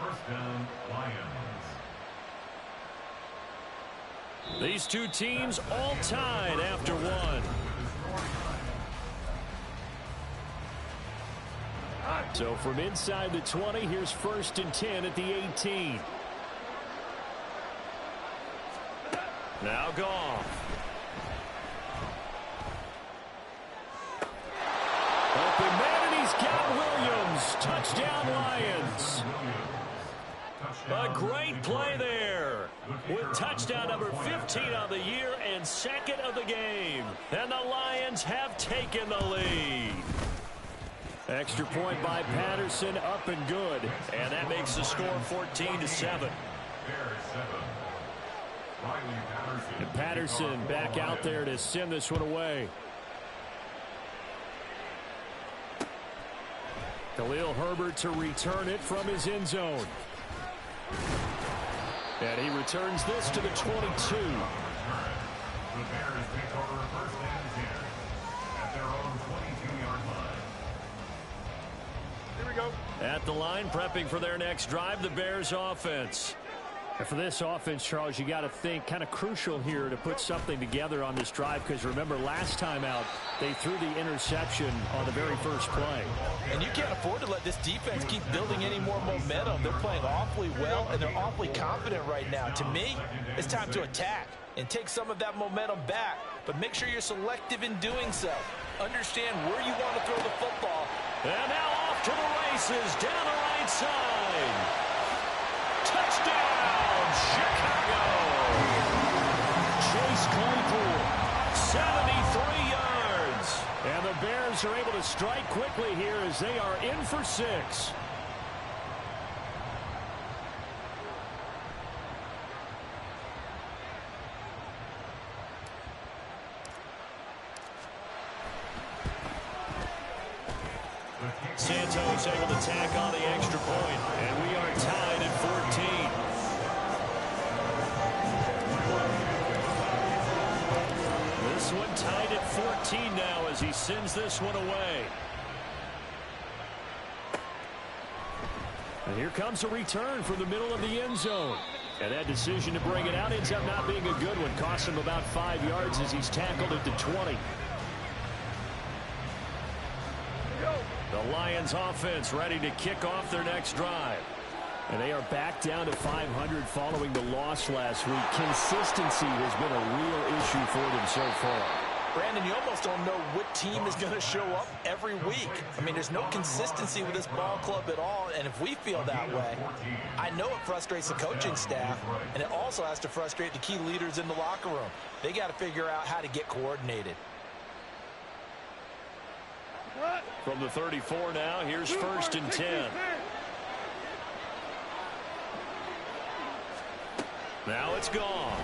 First down, Lions. These two teams all tied after one. So from inside the 20, here's 1st and 10 at the 18. Now Goff. Open man, and he's got Williams. Touchdown, Lions. A great play there. With touchdown number 15 on the year and 2nd of the game. And the Lions have taken the lead. Extra point by Patterson, up and good. And that makes the score 14-7. And Patterson back out there to send this one away. Khalil Herbert to return it from his end zone. And he returns this to the 22. The Bears take over 1st and 10 at their own 22-yard line. Here we go. At the line, prepping for their next drive, the Bears offense. And for this offense, Charles, you got to think kind of crucial here to put something together on this drive, because remember last time out they threw the interception on the very first play. And you can't afford to let this defense keep building any more momentum. They're playing awfully well, and they're awfully confident right now. To me, it's time to attack and take some of that momentum back, but make sure you're selective in doing so. Understand where you want to throw the football. And now off to the races down the right side. Touchdown, Chicago! Chase Claypool, 73 yards. And the Bears are able to strike quickly here as they are in for 6. Santos able to tack on the extra point, and we are tied at 14. This one tied at 14 now as he sends this one away. And here comes a return from the middle of the end zone. And that decision to bring it out ends up not being a good one. Costs him about 5 yards as he's tackled at the 20. The Lions offense ready to kick off their next drive. And they are back down to 500 following the loss last week. Consistency has been a real issue for them so far. Brandon, you almost don't know what team is going to show up every week. I mean, there's no consistency with this ball club at all, and if we feel that way, I know it frustrates the coaching staff, and it also has to frustrate the key leaders in the locker room. They got to figure out how to get coordinated. From the 34 now, here's 1st and 10. Now it's gone.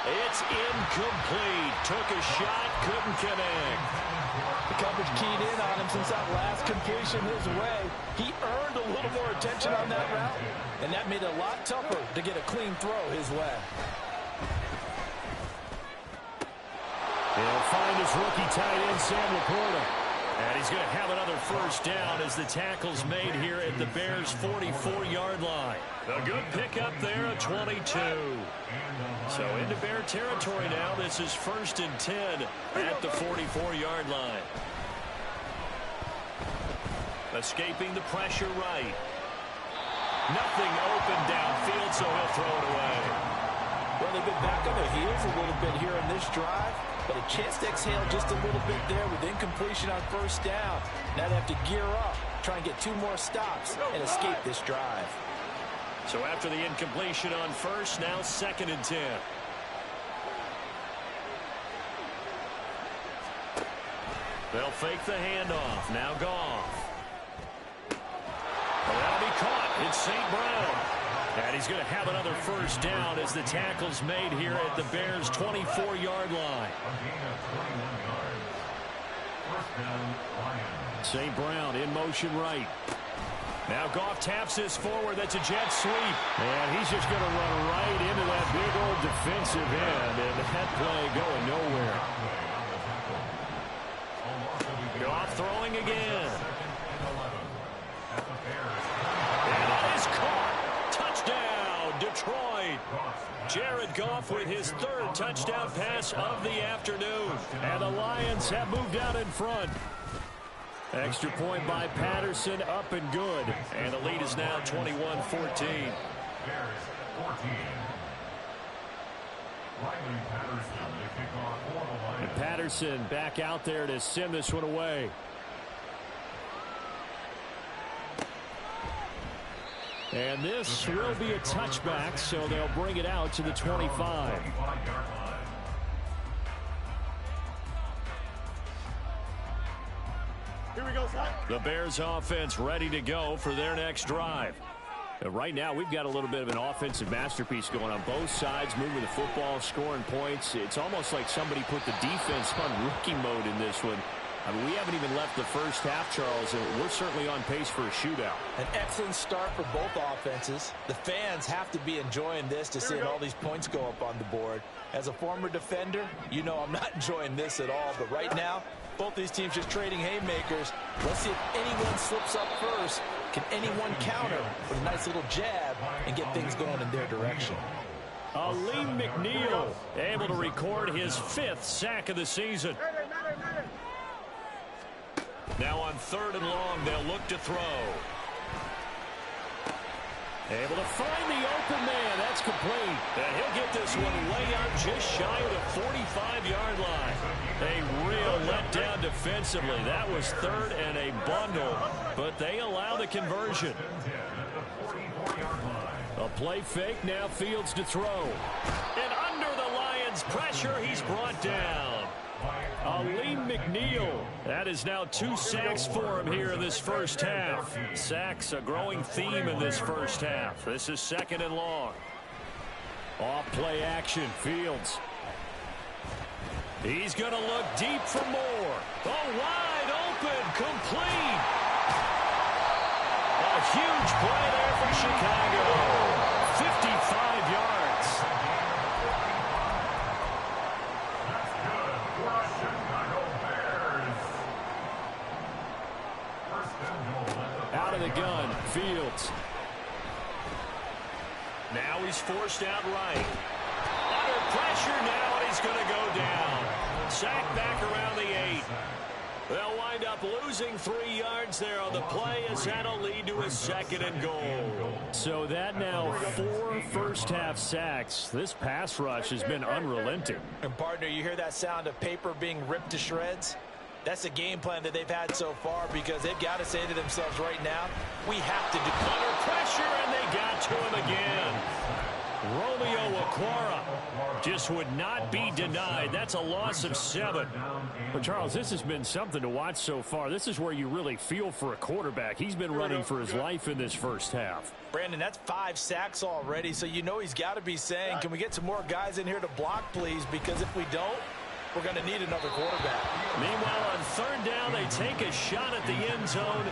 It's incomplete. Took a shot, couldn't connect. The coverage keyed in on him since that last completion his way. He earned a little more attention on that route, and that made it a lot tougher to get a clean throw his way. He'll find his rookie tight end, Sam Laporta. And he's going to have another 1st down as the tackle's made here at the Bears' 44-yard line. A good pickup there, a 22. So into Bear territory now. This is 1st and 10 at the 44-yard line. Escaping the pressure right. Nothing open downfield, so he'll throw it away. Well, they've been back on their heels a little bit here in this drive, but a chance to exhale just a little bit there with incompletion on 1st down. Now they have to gear up, try and get 2 more stops, and escape this drive. So after the incompletion on 1st, now 2nd and 10. They'll fake the handoff. Now Goff. Well, that'll be caught. It's St. Brown. And he's going to have another 1st down as the tackle's made here at the Bears' 24-yard line. St. Brown in motion right. Now Goff taps this forward. That's a jet sweep. And he's just going to run right into that big old defensive end. And that play going nowhere. Goff throwing again. Goff with his third touchdown pass of the afternoon. And the Lions have moved out in front. Extra point by Patterson, up and good. And the lead is now 21-14. And Patterson back out there to send this one away. And this will be a touchback, so they'll bring it out to the 25. Here we go, son. The Bears offense ready to go for their next drive. Right now, we've got a little bit of an offensive masterpiece going on both sides, moving the football, scoring points. It's almost like somebody put the defense on rookie mode in this one. I mean, we haven't even left the first half, Charles, and we're certainly on pace for a shootout. An excellent start for both offenses. The fans have to be enjoying this to see all these points go up on the board. As a former defender, you know I'm not enjoying this at all, but right now, both these teams just trading haymakers. Let's see if anyone slips up first. Can anyone counter with a nice little jab and get things going in their direction? Aleem McNeil able to record his 5th sack of the season. Now on 3rd and long, they'll look to throw. Able to find the open man. That's complete. And he'll get this one way out just shy of the 45-yard line. A real letdown defensively. That was 3rd and a bundle, but they allow the conversion. A play fake, now Fields to throw. And under the Lions' pressure, he's brought down. Aleem McNeil. That is now 2 sacks for him here in this first half. Sacks a growing theme in this first half. This is 2nd and long. Off play action, Fields. He's going to look deep for more. Oh, wide open, complete. A huge play there for Chicago. 55 yards. Out of the gun, Fields. Now he's forced out right. Under pressure now, and he's going to go down. Sacked back around the 8. They'll wind up losing 3 yards there on the play as that'll lead to a 2nd and goal. So that now 4 first-half sacks. This pass rush has been unrelenting. And, partner, you hear that sound of paper being ripped to shreds? That's the game plan that they've had so far because they've got to say to themselves right now, we have to do under pressure, and they got to him again. Romeo Okwara just would not be denied. That's a loss of 7. But, Charles, this has been something to watch so far. This is where you really feel for a quarterback. He's been running for his life in this first half. Brandon, that's 5 sacks already, so you know he's got to be saying, can we get some more guys in here to block, please? Because if we don't, we're going to need another quarterback. Meanwhile, on 3rd down, they take a shot at the end zone,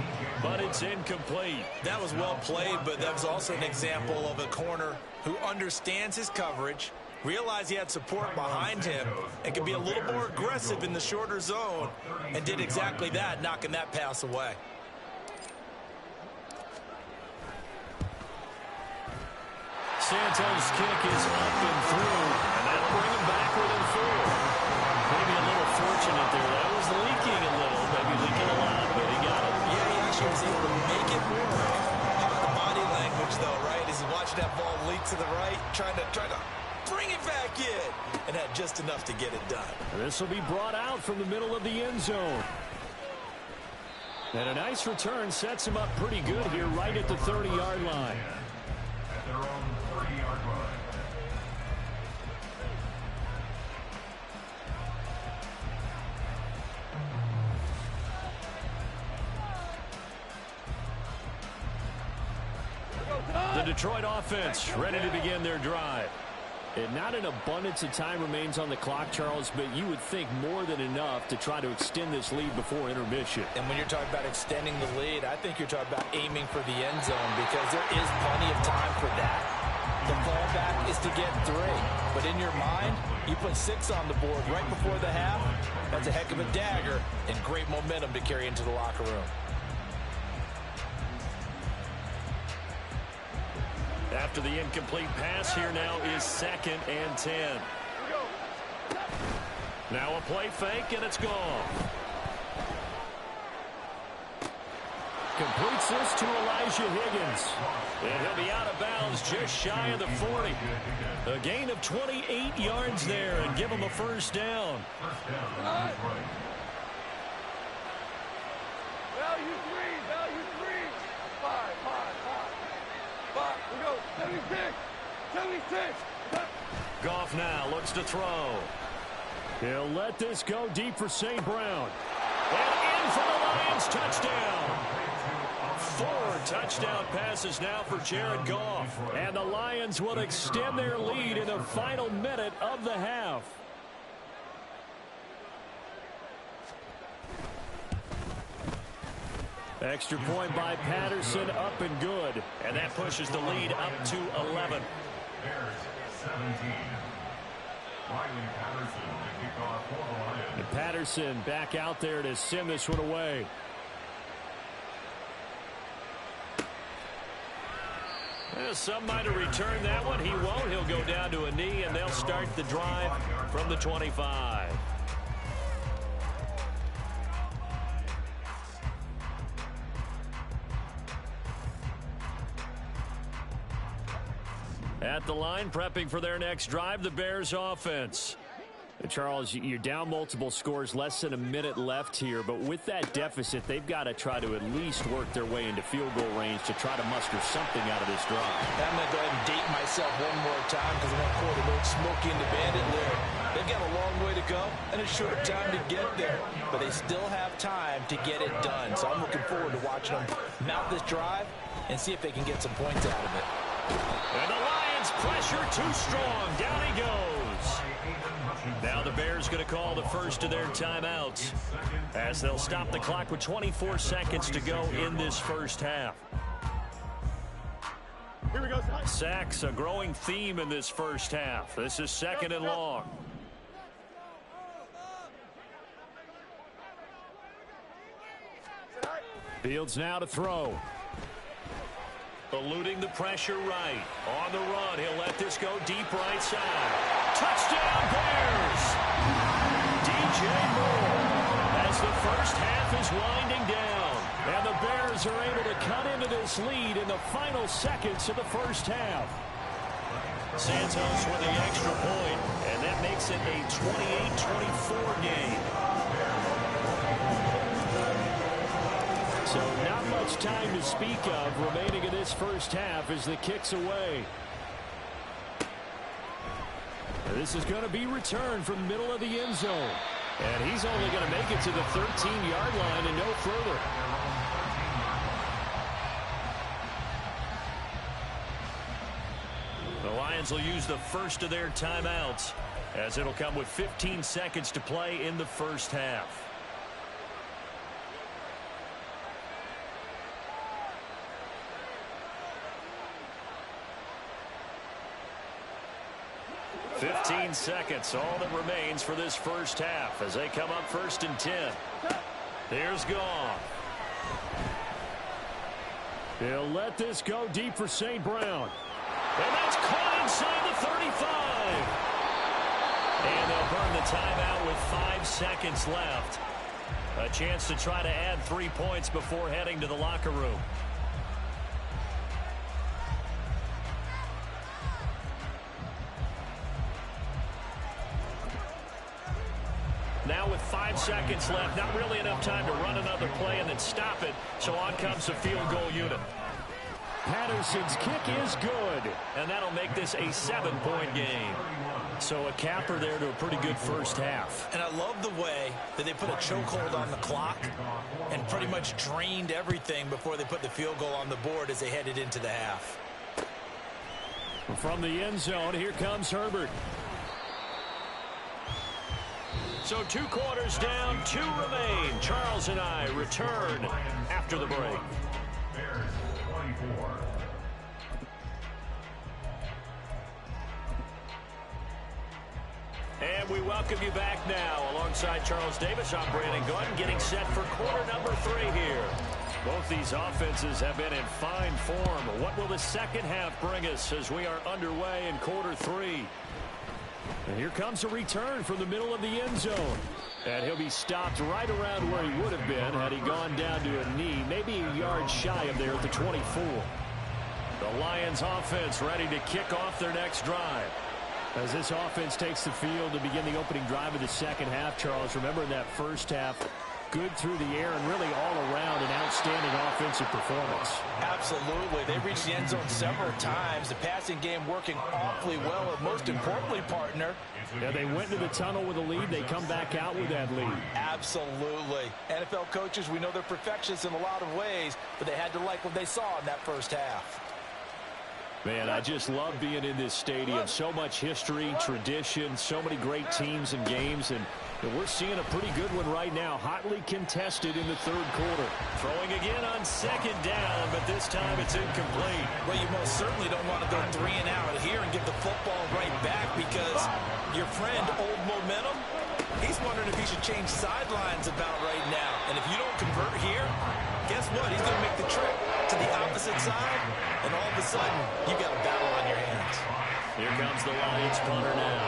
but it's incomplete. That was well played, but that was also an example of a corner who understands his coverage, realized he had support behind him, and could be a little more aggressive in the shorter zone, and did exactly that, knocking that pass away. Santos' kick is up and through, and that'll bring him back within 4. Maybe a little fortunate there. That was leaking a little, maybe leaking a lot, but he got it. Yeah, he actually was able to make it work. How about the body language, though, right? As he's watching that ball leak to the right, trying to bring it back in, and had just enough to get it done. This will be brought out from the middle of the end zone. And a nice return sets him up pretty good here right at the 30-yard line. At their own 30-yard line. The Detroit offense ready to begin their drive. And not an abundance of time remains on the clock, Charles, but you would think more than enough to try to extend this lead before intermission. And when you're talking about extending the lead, I think you're talking about aiming for the end zone because there is plenty of time for that. The fallback is to get 3. But in your mind, you put 6 on the board right before the half. That's a heck of a dagger and great momentum to carry into the locker room. After the incomplete pass, here now is 2nd and 10. Now a play fake, and it's gone. Completes this to Elijah Higgins. And he'll be out of bounds just shy of the 40. A gain of 28 yards there and give him a first down. Value three. 5. We go. 76. Goff now looks to throw. He'll let this go deep for St. Brown. And in for the Lions, touchdown. 4 touchdown passes now for Jared Goff. And the Lions will extend their lead in the final minute of the half. Extra point by Patterson, up and good. And that pushes the lead up to 11. Bears 17. Patterson to kick off for the Lions. And Patterson back out there to send this one away. Well, some might have returned that one. He won't. He'll go down to a knee, and they'll start the drive from the 25. At the line, prepping for their next drive, the Bears offense. Charles, you're down multiple scores, less than a minute left here, but with that deficit, they've got to try to at least work their way into field goal range to try to muster something out of this drive. I'm going to go ahead and date myself one more time because I'm going to quote an old Smokey and the Bandit lyric. They've got a long way to go and a short time to get there, but they still have time to get it done. So I'm looking forward to watching them mount this drive and see if they can get some points out of it. And the Lions pressure too strong. Down he goes. Now the Bears going to call the first of their timeouts as they'll stop the clock with 24 seconds to go in this first half. Here we go. Sacks, a growing theme in this first half. This is 2nd and long. Fields now to throw. Eluding the pressure right. On the run, he'll let this go deep right side. Touchdown Bears! DJ Moore as the first half is winding down. And the Bears are able to cut into this lead in the final seconds of the first half. Santos with the extra point, and that makes it a 28-24 game. So not much time to speak of remaining in this first half as the kick's away. This is going to be returned from the middle of the end zone. And he's only going to make it to the 13-yard line and no further. The Lions will use the first of their timeouts as it'll come with 15 seconds to play in the first half. "15 seconds, all that remains for this first half as they come up 1st and 10. Here's Goff. He'll let this go deep for St. Brown. And that's caught inside the 35. And they'll burn the timeout with 5 seconds left. A chance to try to add 3 points before heading to the locker room. Now with 5 seconds left, not really enough time to run another play and then stop it. So on comes the field goal unit. Patterson's kick is good, and that'll make this a 7-point game. So a capper there to a pretty good first half. And I love the way that they put a chokehold on the clock and pretty much drained everything before they put the field goal on the board as they headed into the half. From the end zone, here comes Herbert. So 2 quarters down, 2 remain. Charles and I return after the break. Bears 24. And we welcome you back now. Alongside Charles Davis, I'm Brandon Gordon, getting set for quarter number 3 here. Both these offenses have been in fine form. What will the second half bring us as we are underway in quarter 3? And here comes a return from the middle of the end zone. And he'll be stopped right around where he would have been had he gone down to a knee, maybe a yard shy of there at the 24. The Lions offense ready to kick off their next drive. As this offense takes the field to begin the opening drive of the second half, Charles, remember in that first half, good through the air and really all around an outstanding offensive performance. Absolutely. They reached the end zone several times. The passing game working awfully well. And most importantly, partner, yeah, they went into the tunnel with a lead. They come back out with that lead. Absolutely. NFL coaches, we know they're perfectionists in a lot of ways, but they had to like what they saw in that first half. Man, I just love being in this stadium. So much history, tradition, so many great teams and games, and we're seeing a pretty good one right now, hotly contested in the third quarter. Throwing again on second down, but this time it's incomplete. Well, you most certainly don't want to go 3 and out here and give the football right back because your friend, Old Momentum, he's wondering if he should change sidelines about right now. And if you don't convert here, guess what? He's going to make the trip to the opposite side, and all of a sudden, you got a battle on your hands. Here comes the Lions punter now.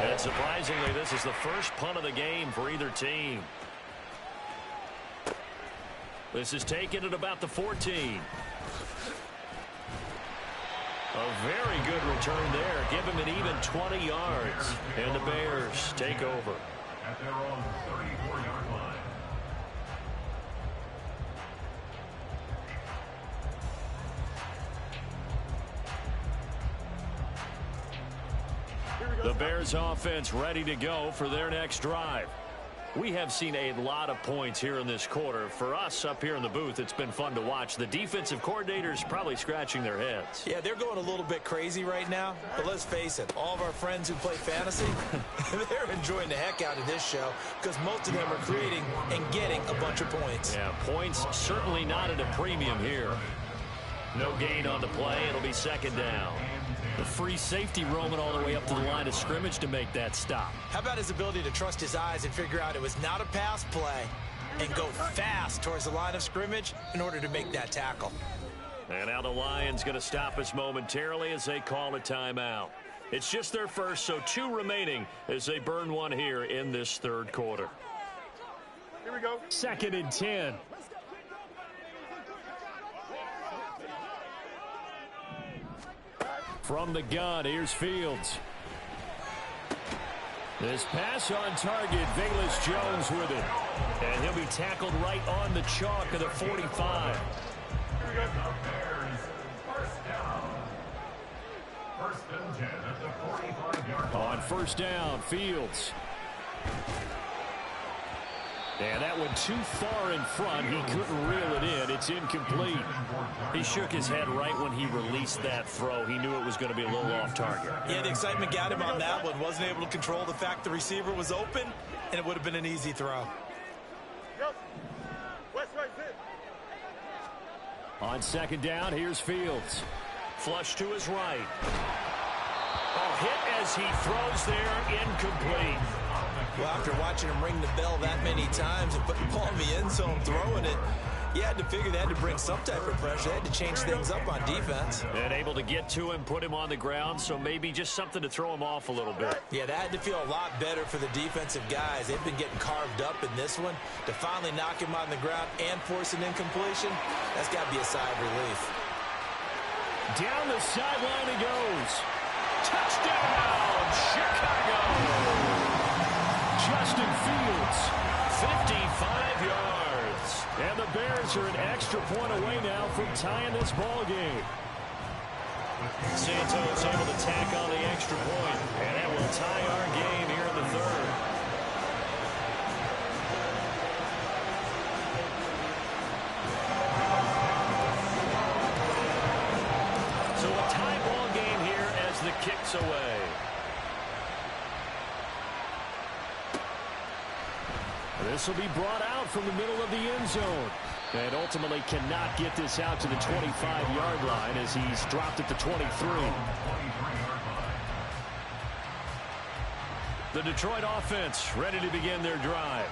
And surprisingly, this is the first punt of the game for either team. This is taken at about the 14. A very good return there. Give him an even 20 yards. And the Bears take over. At their own 34-yard line. The Bears offense ready to go for their next drive. We have seen a lot of points here in this quarter. For us up here in the booth, it's been fun to watch. The defensive coordinators probably scratching their heads. Yeah, they're going a little bit crazy right now. But let's face it, all of our friends who play fantasy, they're enjoying the heck out of this show because most of them are creating and getting a bunch of points. Yeah, points certainly not at a premium here. No gain on the play. It'll be second down. The free safety roaming all the way up to the line of scrimmage to make that stop. How about his ability to trust his eyes and figure out it was not a pass play and go fast towards the line of scrimmage in order to make that tackle. And now the Lions going to stop us momentarily as they call a timeout. It's just their first, so 2 remaining as they burn one here in this third quarter. Here we go. 2nd and 10. From the gun, here's Fields. This pass on target, Velus Jones with it. And he'll be tackled right on the chalk of the 45. Bears, first down. 1st and 10 at the 45-yard line. On first down, Fields. And that one too far in front. He couldn't reel it in. It's incomplete. He shook his head right when he released that throw. He knew it was going to be a little off target. Yeah, the excitement got him on that one. Wasn't able to control the fact the receiver was open, and it would have been an easy throw. Yep. West right hit. On second down, here's Fields. Flush to his right. Oh, hit as he throws there, incomplete. Well, after watching him ring the bell that many times and putting the ball in the end zone, throwing it, you had to figure they had to bring some type of pressure. They had to change things up on defense. And able to get to him, put him on the ground, so maybe just something to throw him off a little bit. Yeah, that had to feel a lot better for the defensive guys. They've been getting carved up in this one. To finally knock him on the ground and force an incompletion, that's got to be a sigh of relief. Down the sideline he goes. Touchdown, Chicago! Justin Fields, 55 yards. And the Bears are an extra point away now from tying this ball game. Santos able to tack on the extra point, and that will tie our game here in the third. So a tie ball game here as the kick's away. This will be brought out from the middle of the end zone. And ultimately cannot get this out to the 25-yard line as he's dropped at the 23. The Detroit offense ready to begin their drive.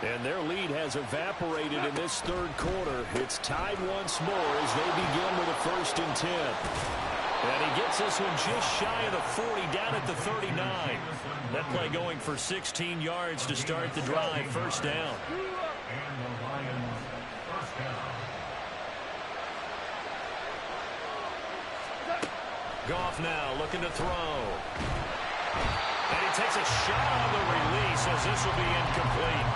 And their lead has evaporated in this third quarter. It's tied once more as they begin with a 1st and 10. And he gets this one just shy of the 40, down at the 39. That play going for 16 yards to start the drive. 1st down. And the Lions, 1st down. Goff now looking to throw. And he takes a shot on the release as this will be incomplete.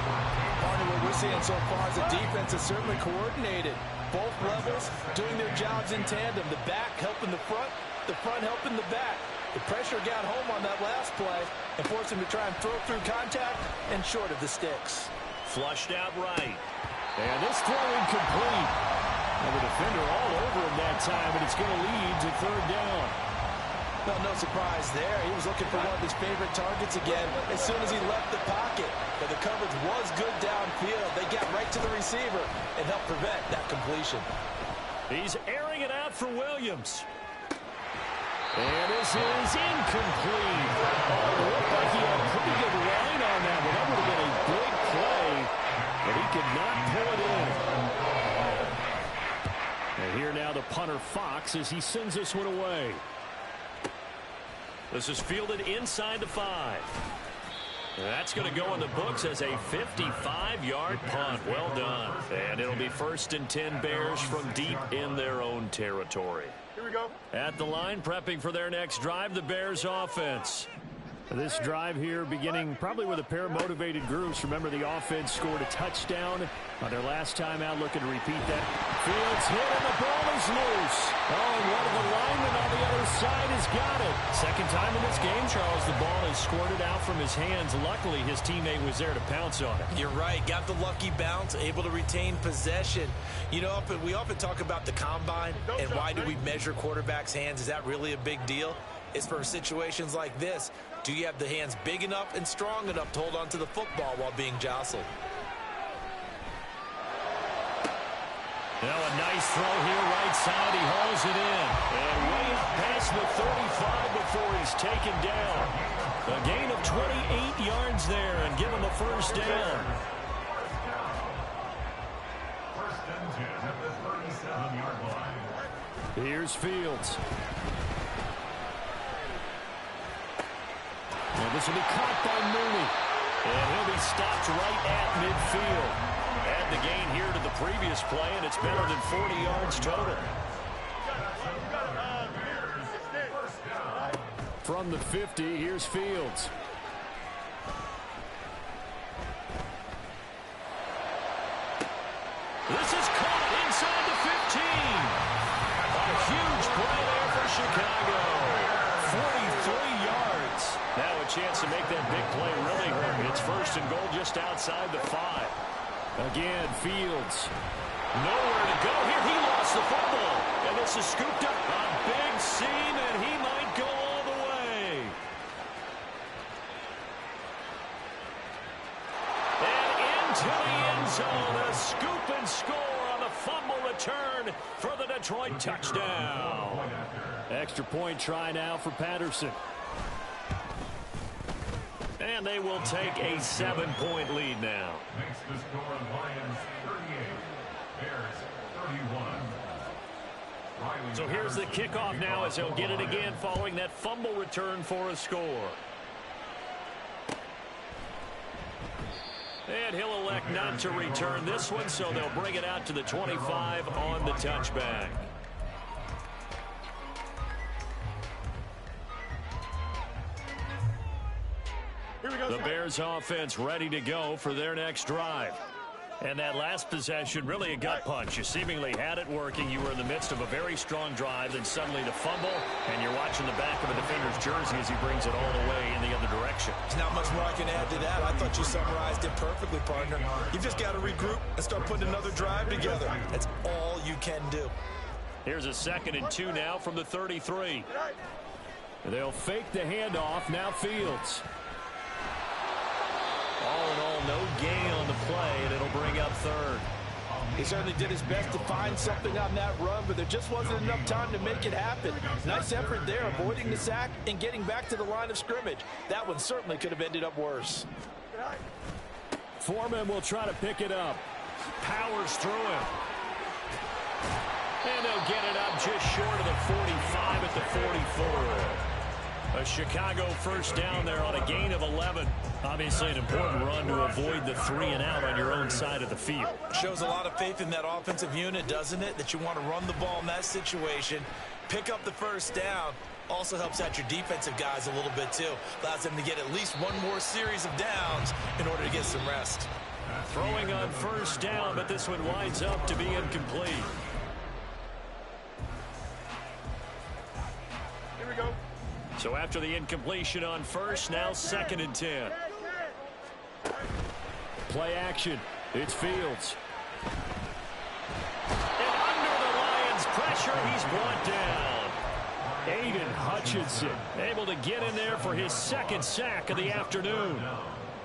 Partner, what we're seeing so far is the defense is certainly coordinated. Both levels doing their jobs in tandem. The back helping the front helping the back. The pressure got home on that last play and forced him to try and throw through contact and short of the sticks. Flushed out right. And this throw incomplete. And the defender all over him that time, and it's going to lead to 3rd down. Well, no surprise there. He was looking for one of his favorite targets again as soon as he left the pocket. But the coverage was good downfield. They got right to the receiver and helped prevent that completion. He's airing it out for Williams. And this is incomplete. Oh, it looked like he had a pretty good line on that one. That would have been a big play, but he could not pull it in. And here now the punter Fox as he sends this one away. This is fielded inside the 5. And that's going to go in the books as a 55-yard punt. Well done. And it'll be 1st and 10 Bears from deep in their own territory. Here we go. At the line, prepping for their next drive, the Bears offense. This drive here beginning probably with a pair of motivated groups. Remember, the offense scored a touchdown on their last time out. Looking to repeat that. Fields hit and the ball is loose. Oh, and one of the linemen on the other side has got it. Second time in this game, Charles, the ball is squirted out from his hands. Luckily, his teammate was there to pounce on it. You're right. Got the lucky bounce, able to retain possession. You know, we often talk about the combine and why do we measure quarterbacks' hands. Is that really a big deal? It's for situations like this. Do you have the hands big enough and strong enough to hold on to the football while being jostled? Now a nice throw here, right side. He hauls it in. And way up past the 35 before he's taken down. A gain of 28 yards there and give him a 1st down. 1st and 10 at the 37-yard line. Here's Fields. And this will be caught by Mooney. And he'll be stopped right at midfield. Add the gain here to the previous play, and it's better than 40 yards total. From the 50, here's Fields. This is caught inside the 15. A huge play there for Chicago. 43 yards. Now a chance to make that big play really hurt. It's 1st and goal just outside the 5. Again, Fields. Nowhere to go here. He lost the football. And this is scooped up. A big seam, and he might go all the way. And into the end zone. A scoop and score on the fumble return for the Detroit touchdown. Extra point try now for Patterson. And they will take a 7-point lead now. Makes the score Lions 38, Bears 31. So here's the kickoff now as he'll get it again following that fumble return for a score. And he'll elect not to return this one, so they'll bring it out to the 25 on the touchback. The Bears offense ready to go for their next drive. And that last possession, really a gut punch. You seemingly had it working. You were in the midst of a very strong drive, then suddenly the fumble, and you're watching the back of a defender's jersey as he brings it all the way in the other direction. There's not much more I can add to that. I thought you summarized it perfectly, partner. You've just got to regroup and start putting another drive together. That's all you can do. Here's a 2nd and 2 now from the 33. They'll fake the handoff. Now Fields. All in all, no gain on the play, and it'll bring up 3rd. He certainly did his best to find something on that run, but there just wasn't enough time to make it happen. Nice effort there, avoiding the sack and getting back to the line of scrimmage. That one certainly could have ended up worse. Foreman will try to pick it up. Powers through him. And they'll get it up just short of the 45 at the 44. A Chicago first down there on a gain of 11. Obviously an important run to avoid the 3-and-out on your own side of the field. Shows a lot of faith in that offensive unit, doesn't it? That you want to run the ball in that situation, pick up the first down. Also helps out your defensive guys a little bit too. Allows them to get at least one more series of downs in order to get some rest. Throwing on first down, but this one winds up to be incomplete. Here we go. So after the incompletion on first, now 2nd and 10. Play action. It's Fields. And under the Lions' pressure, he's brought down. Aiden Hutchinson able to get in there for his 2nd sack of the afternoon.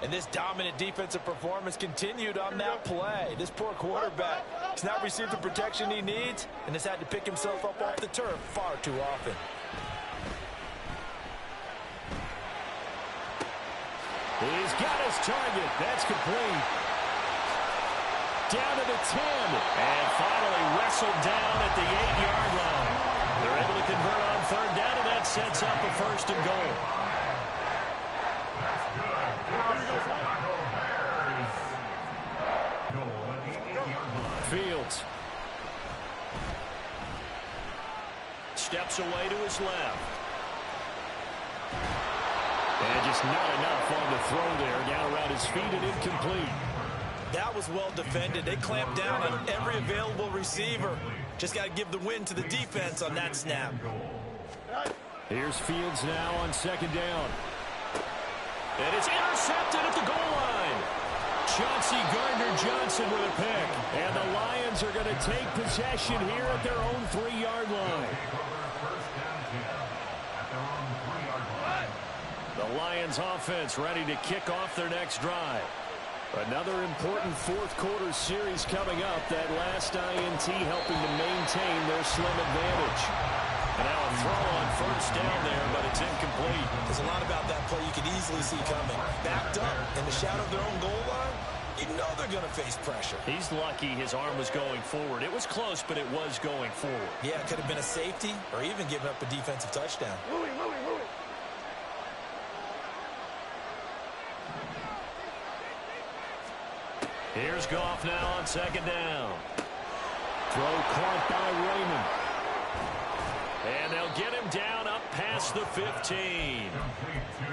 And this dominant defensive performance continued on that play. This poor quarterback has not received the protection he needs and has had to pick himself up off the turf far too often. He's got his target. That's complete. Down to the 10. And finally wrestled down at the 8-yard line. They're able to convert on 3rd down, and that sets up a 1st and goal. Fields. Steps away to his left. And just not enough on the throw there. Down around his feet and incomplete. That was well defended. They clamped down on every available receiver. Just got to give the win to the defense on that snap. Here's Fields now on 2nd down. And it's intercepted at the goal line. Chauncey Gardner-Johnson with a pick. And the Lions are going to take possession here at their own 3-yard line. The Lions offense ready to kick off their next drive. Another important 4th quarter series coming up. That last INT helping to maintain their slim advantage. And now a throw on 1st down there, but it's incomplete. There's a lot about that play you could easily see coming. Backed up in the shadow of their own goal line, you know they're going to face pressure. He's lucky his arm was going forward. It was close, but it was going forward. Yeah, it could have been a safety or even given up a defensive touchdown. Here's Goff now on 2nd down. Throw caught by Raymond. And they'll get him down up past the 15.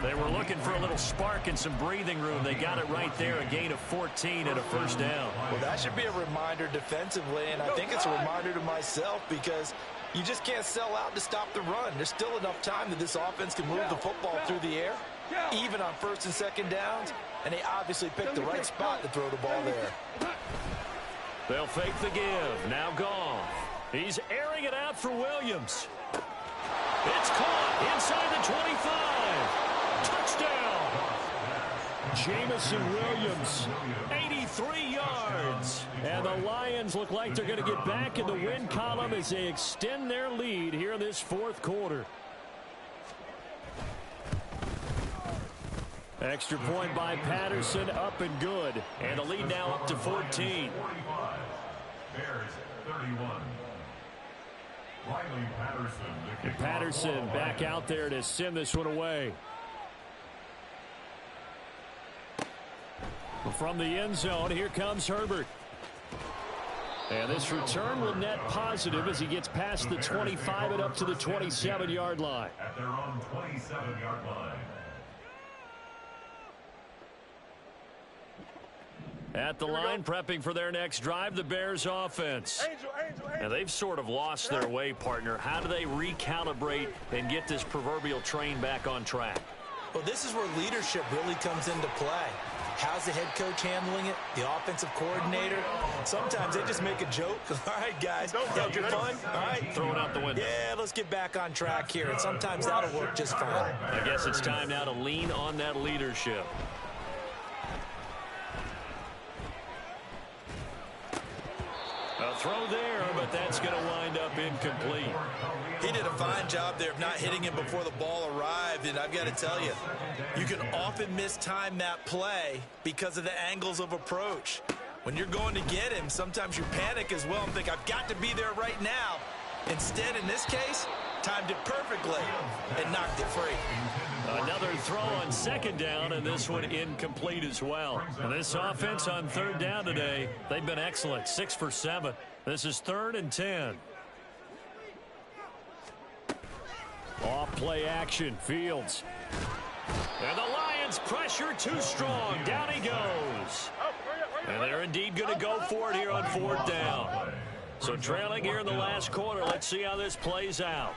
They were looking for a little spark and some breathing room. They got it right there, a gain of 14 and a 1st down. Well, that should be a reminder defensively, and I think it's a reminder to myself because you just can't sell out to stop the run. There's still enough time that this offense can move the football through the air, even on 1st and 2nd downs, and they obviously picked the right spot to throw the ball there. They'll fake the give. Now Goff. He's airing it out for Williams. It's caught inside the 25. Touchdown. Jamison Williams, 83 yards. And the Lions look like they're going to get back in the win column as they extend their lead here in this 4th quarter. Extra point by Patterson, up and good. And the lead now up to 14. Bears 31. And Patterson back out there to send this one away. From the end zone, here comes Herbert. And this return will net positive as he gets past the 25 and up to the 27-yard line. At their own 27-yard line. At the line, prepping for their next drive, the Bears offense. And they've sort of lost their way, partner. How do they recalibrate and get this proverbial train back on track? Well, this is where leadership really comes into play. How's the head coach handling it? The offensive coordinator? Sometimes they just make a joke. All right, guys, had your fun? All right. Throw it out the window. Yeah, let's get back on track here. And sometimes that'll work just fine. I guess it's time now to lean on that leadership. A A throw there, but that's going to wind up incomplete. He did a fine job there of not hitting him before the ball arrived, and I've got to tell you, you can often mistime that play because of the angles of approach. When you're going to get him, sometimes you panic as well and think, I've got to be there right now. Instead, in this case, timed it perfectly and knocked it free. Another throw on second down, and this one incomplete as well. And this offense on third down today, they've been excellent, 6 for 7. This is 3rd and 10. Off play action, Fields. And the Lions pressure too strong. Down he goes. And they're indeed going to go for it here on 4th down. So trailing here in the last quarter. Let's see how this plays out.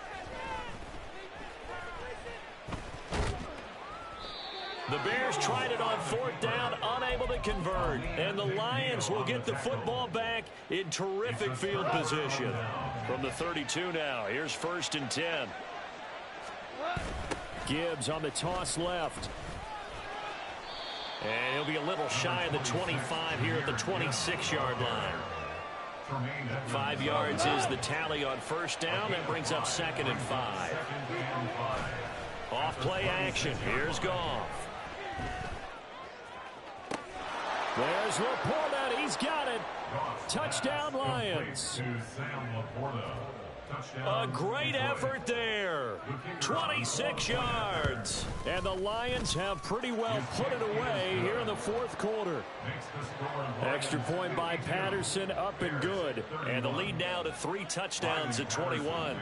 The Bears tried it on 4th down, unable to convert. And the Lions will get the football back in terrific field position. From the 32 now, here's 1st and 10. Gibbs on the toss left. And he'll be a little shy of the 25 here at the 26-yard line. 5 yards is the tally on 1st down. That brings up 2nd and 5. Off play action. Here's Goff. There's Laporta. He's got it. Touchdown, Lions. A great effort there. 26 yards. And the Lions have pretty well put it away here in the 4th quarter. Extra point by Patterson, up and good. And the lead now to 3 touchdowns at 21.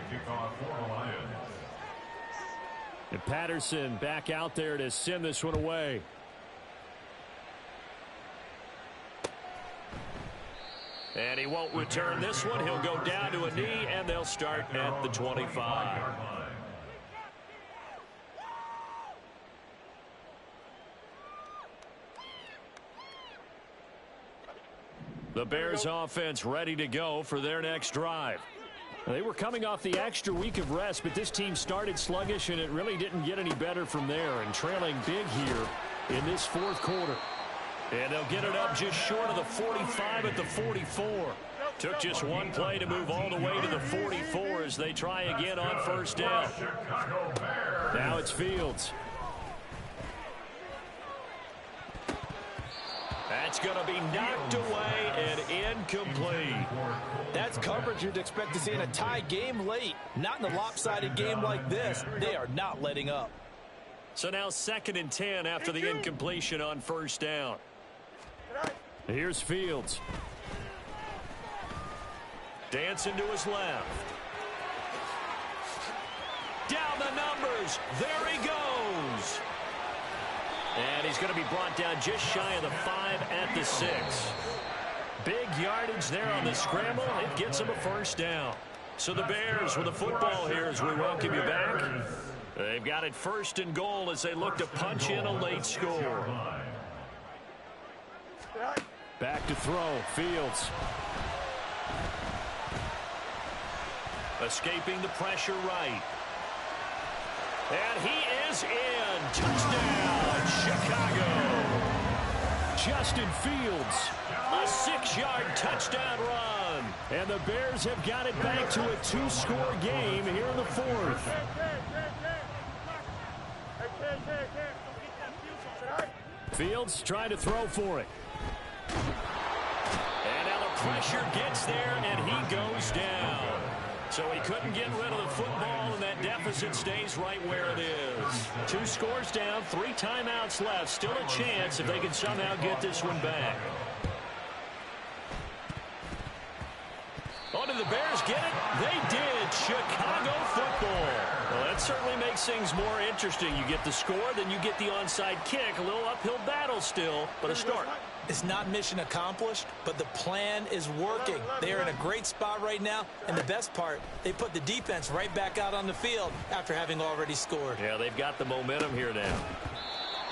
And Patterson back out there to send this one away. And he won't return this one. He'll go down to a knee, and they'll start at the 25. The Bears offense ready to go for their next drive. They were coming off the extra week of rest, but this team started sluggish, and it really didn't get any better from there. And trailing big here in this 4th quarter. And they'll get it up just short of the 45 at the 44. Took just one play to move all the way to the 44 as they try again on 1st down. Now it's Fields. That's going to be knocked away and incomplete. That's coverage you'd expect to see in a tie game late. Not in a lopsided game like this. They are not letting up. So now 2nd and 10 after the incompletion on 1st down. Here's Fields. Dancing to his left. Down the numbers. There he goes. And he's going to be brought down just shy of the 5 at the 6. Big yardage there on the scramble. It gets him a 1st down. So the Bears with the football here as we welcome you back. They've got it 1st and goal as they look to punch in a late score. Back to throw. Fields. Escaping the pressure right. And he is in. Touchdown, Chicago. Justin Fields. A 6-yard touchdown run. And the Bears have got it back to a 2-score game here in the 4th. Fields trying to throw for it. And now the pressure gets there, and he goes down. So he couldn't get rid of the football, and that deficit stays right where it is. 2 scores down, 3 timeouts left. Still a chance if they can somehow get this one back. Oh, did the Bears get it? They did. Chicago football. Well, that certainly makes things more interesting. You get the score, then you get the onside kick. A little uphill battle still, but a start. It's not mission accomplished, but the plan is working. They are in a great spot right now, and the best part, they put the defense right back out on the field after having already scored. Yeah, they've got the momentum here now.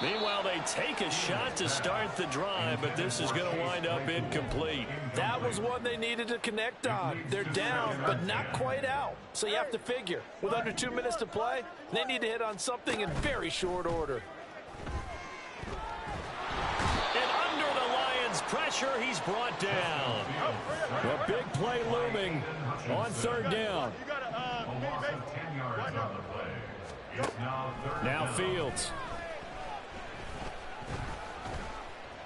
Meanwhile, they take a shot to start the drive, but this is going to wind up incomplete. That was one they needed to connect on. They're down, but not quite out. So you have to figure, with under 2 minutes to play, they need to hit on something in very short order. pressure. He's brought down. A big play looming on third down. You got to, Loss of 10 yards on the play. It's now third Now down. Fields.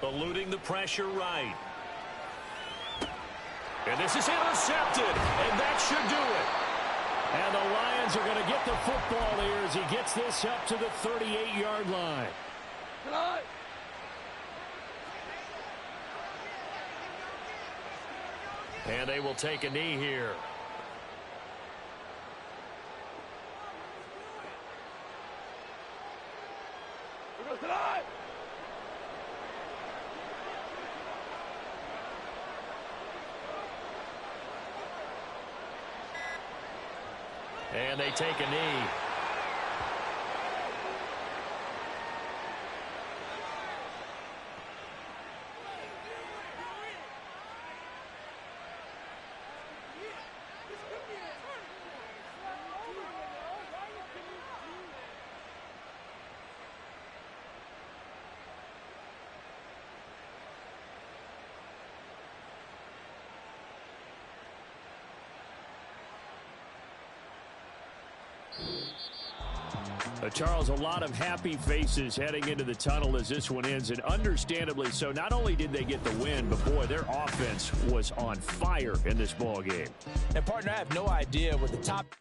Eluding the pressure right. And this is intercepted. And that should do it. And the Lions are going to get the football here as he gets this up to the 38-yard line. And they will take a knee here. And they take a knee. Charles, a lot of happy faces heading into the tunnel as this one ends, and understandably so. Not only did they get the win, but boy, their offense was on fire in this ball game. And partner, I have no idea what the top